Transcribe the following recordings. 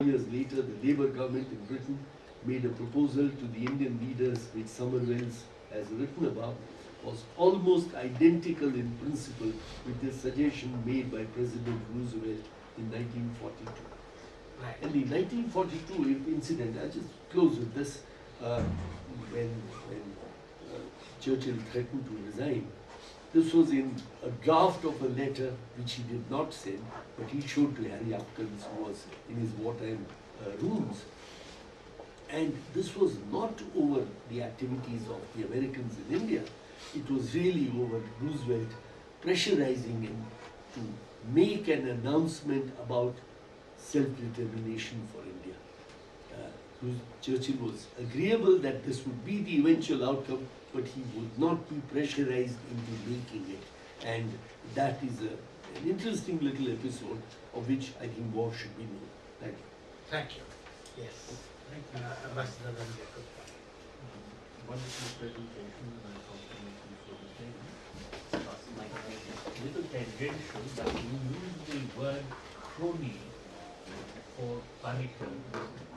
Years later, the Labour government in Britain made a proposal to the Indian leaders, which Somerville's has written about, was almost identical in principle with the suggestion made by President Roosevelt in 1942. Right. And the 1942 incident, I'll just close with this, when Churchill threatened to resign. This was in a draft of a letter which he did not send, but he showed to Harry Hopkins, who was in his wartime rooms. And this was not over the activities of the Americans in India. It was really over Roosevelt pressurizing him to make an announcement about self-determination for India. Churchill was agreeable that this would be the eventual outcome, but he would not be pressurized into making it. And that is an interesting little episode of which I think more should be known. Thank you. Thank you. Yes. Thank you. Ambassador Jacob. Wonderful presentation, and I compliment you for the same. My little tangential, that you use the word crony for Panikam,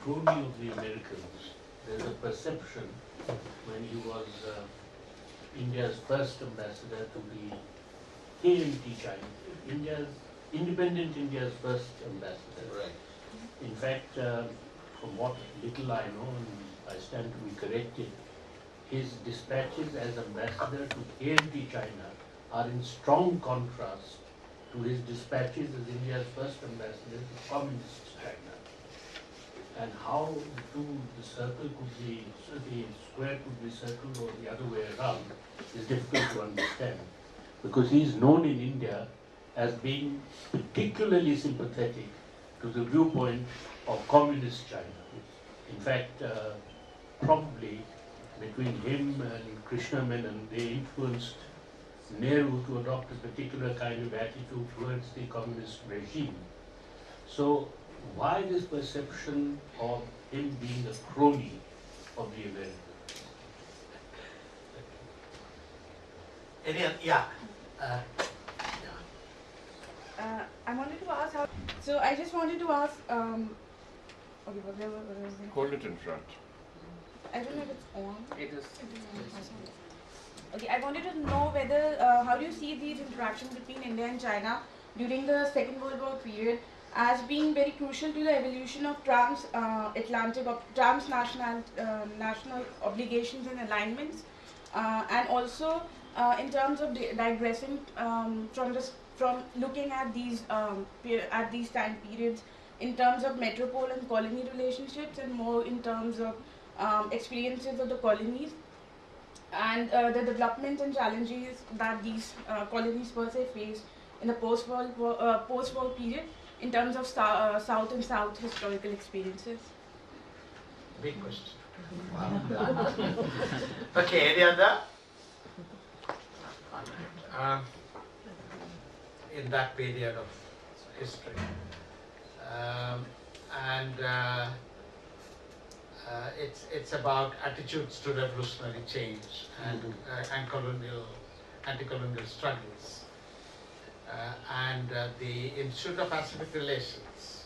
crony of the Americans. There's a perception when he was India's first ambassador to the KMT China, independent India's first ambassador. Right. In fact, from what little I know, and I stand to be corrected, his dispatches as ambassador to KMT China are in strong contrast to his dispatches as India's first ambassador to Communist China. And how the circle could be, the square could be circled or the other way around is difficult to understand. Because he is known in India as being particularly sympathetic to the viewpoint of Communist China. In fact, probably between him and Krishna Menon, they influenced Nehru to adopt a particular kind of attitude towards the communist regime. So why this perception of him being a crony of the Americans? Any other? Yeah. I wanted to ask how. So I just wanted to ask. Okay, what was it? Hold it in front. I don't know if it's on. It is. Okay, I wanted to know whether how do you see these interactions between India and China during the Second World War period as being very crucial to the evolution of transnational national obligations and alignments, and also in terms of digressing from looking at these time periods in terms of metropole and colony relationships, and more in terms of experiences of the colonies and the developments and challenges that these colonies per se faced in the post-war period in terms of South and South historical experiences. Big question. Okay, any other? In that period of history. It's about attitudes to revolutionary change and anti-colonial struggles. The Institute of Pacific Relations.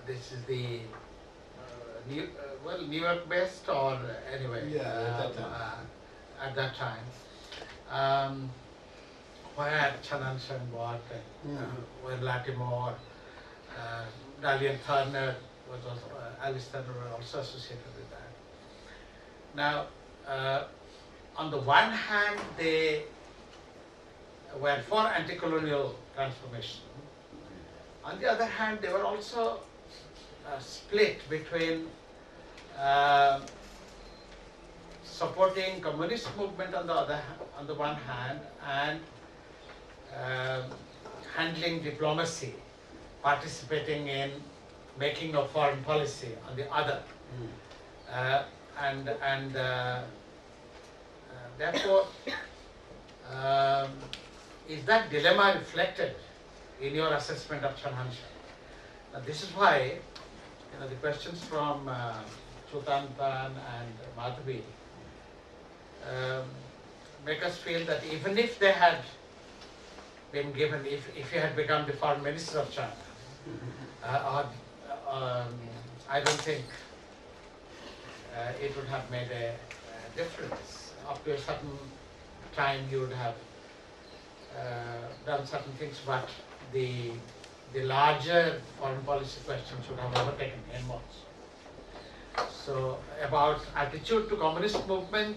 This is the New York based, or anyway. Yeah, at that time. Where Chen worked, where Latimore, Dalian Turner was also, Alice Turner were also associated with that. Now, on the one hand, they were for anti-colonial transformation. On the other hand, they were also split between supporting communist movement on the one hand and handling diplomacy, participating in making of foreign policy on the other. Therefore, is that dilemma reflected in your assessment of Chen Hansheng? Now, this is why the questions from Chutanpan and Madhavi make us feel that even if they had been given if he had become the foreign minister of China. I don't think it would have made a difference. Up to a certain time, you would have done certain things, but the larger foreign policy questions would have overtaken him also. So about attitude to communist movement,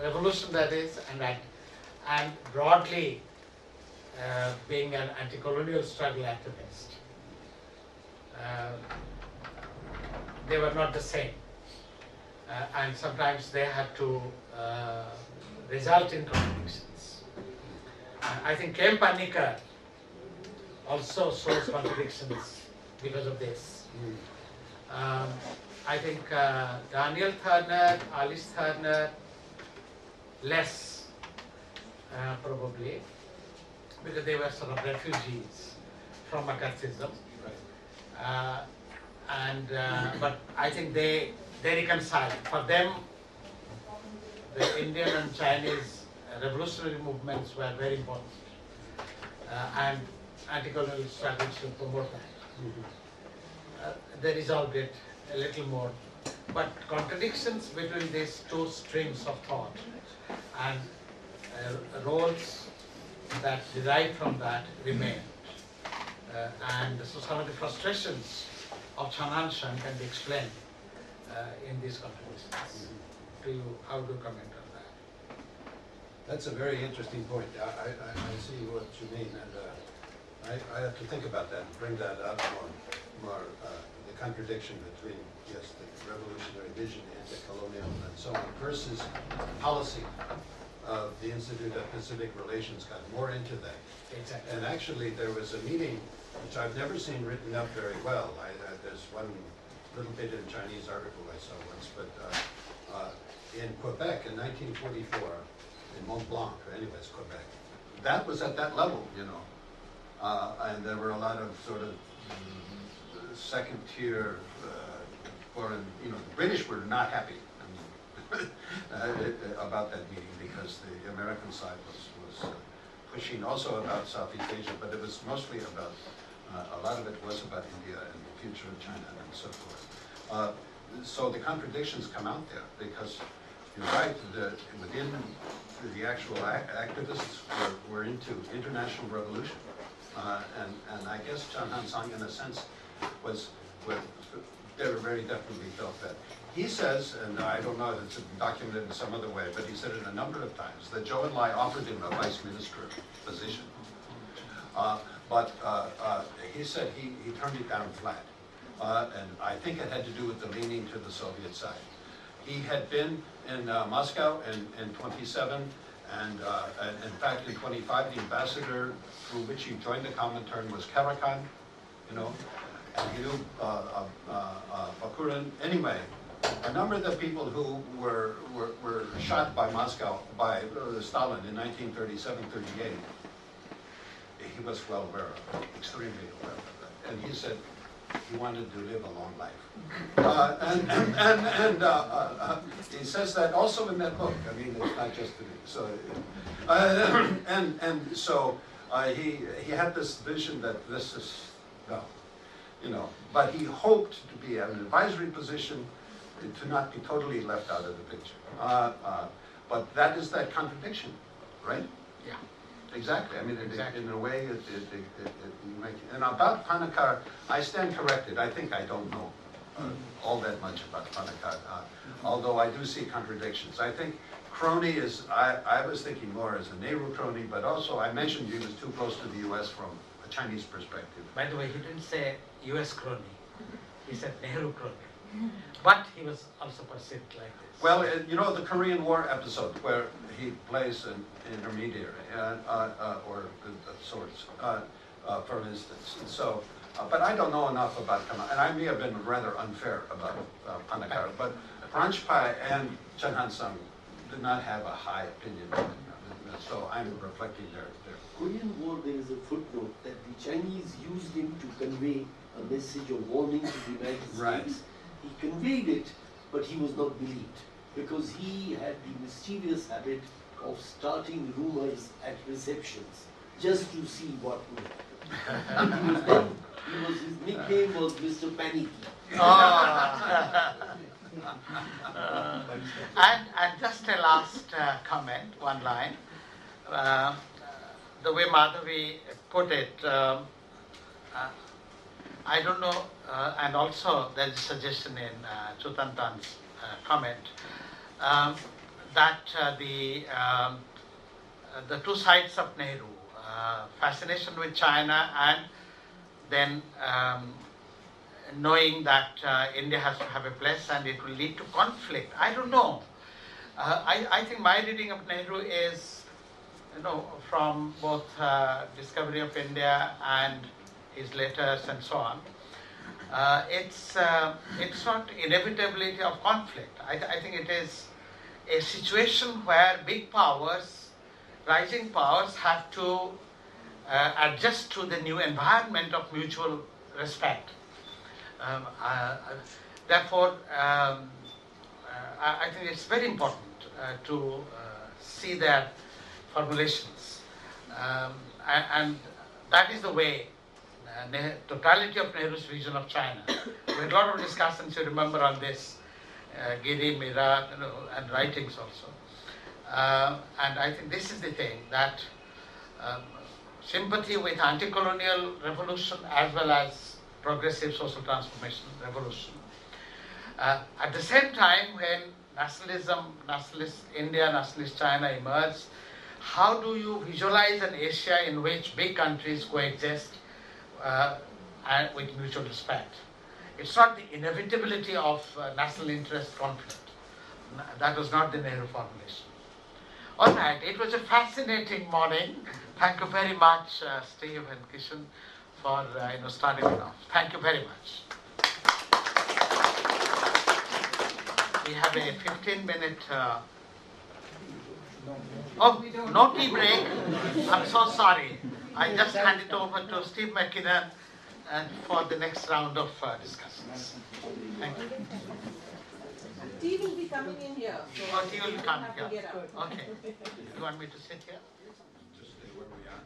revolution that is, and broadly being an anti-colonial struggle activist, they were not the same. And sometimes they had to result in contradictions. I think Kem Panikar also shows contradictions because of this. I think Daniel Turner, Alice Turner, less probably, because they were sort of refugees from McCarthyism. But I think they reconciled. For them, the Indian and Chinese revolutionary movements were very important, and anti-colonial struggles to promote that. They resolved it a little more, but contradictions between these two streams of thought and roles that derive from that remain. And so some of the frustrations of Hansheng can be explained in these contradictions. How do you comment on that? That's a very interesting point. I see what you mean, and I have to think about that and bring that up more the contradiction between, yes, the revolutionary vision and the colonial and so on, versus policy of the Institute of Pacific Relations got more into that. Exactly. And actually there was a meeting, which I've never seen written up very well. There's one little bit in a Chinese article I saw once, but in Quebec in 1944, in Mont Blanc, or anyways, Quebec, that was at that level, you know. And there were a lot of sort of second tier foreign, you know, the British were not happy about that meeting, because the American side was pushing also about Southeast Asia, but it was mostly about, a lot of it was about India and the future of China and so forth. So the contradictions come out there, because you're right, within the actual activists were into international revolution. And I guess Chen Hansheng, in a sense, very definitely felt that. He says, and I don't know if it's documented in some other way, but he said it a number of times, that Zhou Enlai offered him a vice minister position. But he said he turned it down flat. And I think it had to do with the leaning to the Soviet side. He had been in Moscow in 27, and in fact in 25, the ambassador through which he joined the Comintern was Karakan, you know, and he knew Bakurin. Anyway, a number of the people who were shot by Moscow, by Stalin in 1937-38, he was well aware of, extremely aware of that. And he said he wanted to live a long life. And he says that also in that book. I mean, it's not just to me. So, so he had this vision that this is, no, you know, but he hoped to be at an advisory position, to not be totally left out of the picture. But that is that contradiction, right? Yeah. Exactly. I mean, Exactly. in a way, and about Panikar, I stand corrected. I think I don't know all that much about Panikar, although I do see contradictions. I think crony is, I was thinking more as a Nehru crony, but also I mentioned he was too close to the U.S. from a Chinese perspective. By the way, he didn't say US crony. He said Nehru crony. But he was also perceived like this. Well, you know the Korean War episode where he plays an intermediary, or of sorts, for instance. And so, but I don't know enough about Panikar, and I may have been rather unfair about Panikar, but Ranjpai and Chen Hansheng did not have a high opinion of him. So I'm reflecting there. Korean War, there is a footnote that the Chinese used him to convey a message of warning to the United States. Right. He conveyed it, but he was not believed, because he had the mischievous habit of starting rumors at receptions just to see what would happen. His nickname was Mr. Panicky. And just a last comment, one line. The way Madhavi put it, I don't know, and also there is a suggestion in Chutantan's comment that the two sides of Nehru, fascination with China and then knowing that India has to have a place and it will lead to conflict. I don't know. I think my reading of Nehru is, from both discovery of India and his letters and so on. It's not inevitability of conflict. I think it is a situation where big powers, rising powers, have to adjust to the new environment of mutual respect. Therefore, I think it's very important to see their formulations, and that is the way totality of Nehru's vision of China. We had a lot of discussions, you remember, on this, Giri, Mira, and writings also. And I think this is the thing, that sympathy with anti-colonial revolution as well as progressive social transformation revolution. At the same time, when nationalism, nationalist India, nationalist China emerged, how do you visualize an Asia in which big countries coexist and with mutual respect? It's not the inevitability of national interest conflict. That was not the Nehru formulation. All right, it was a fascinating morning. Thank you very much, Steve and Kishan, for starting it off. Thank you very much. We have a 15-minute. No tea break. I'm so sorry. I just hand it over to Steve Mackinnon and for the next round of discussions. Thank you. Tea will be coming in here. So tea will be coming here. Okay. You want me to sit here? Just stay where we are.